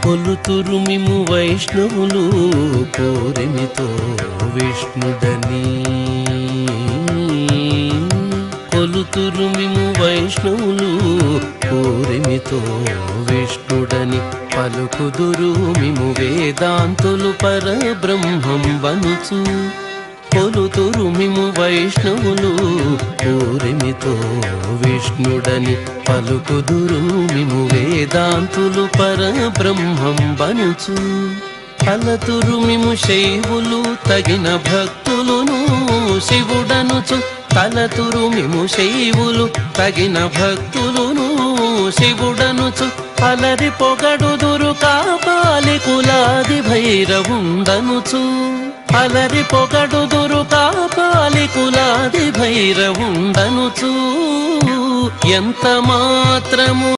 కొలుతురు మిము వైష్ణవులు కోరిమితో విష్ణుడని. కొలుతురు మిము వైష్ణవులు కోరిమితో విష్ణుడని. పలుకుదురు మిము వేదాంతులు పరబ్రహ్మం వనుచు. కొలుతురు మిము వైష్ణవులు కోరిమితో విష్ణుడని. పలుకుదురు మిము వేదాంతులు పరబ్రహ్మం వనుచు. పలతురు మిము శైవులు తగిన భక్తులును శివుడనుచు. తలతురు మిము శైవులు తగిన భక్తులును శివుడనుచు. అలరి పొగడుదురు కాపాలి కులాది భైరవుండనుచు. అలరి పొగడుదురు కాపాలి కులాది భైరవుండనుచు. ఎంత మాత్రము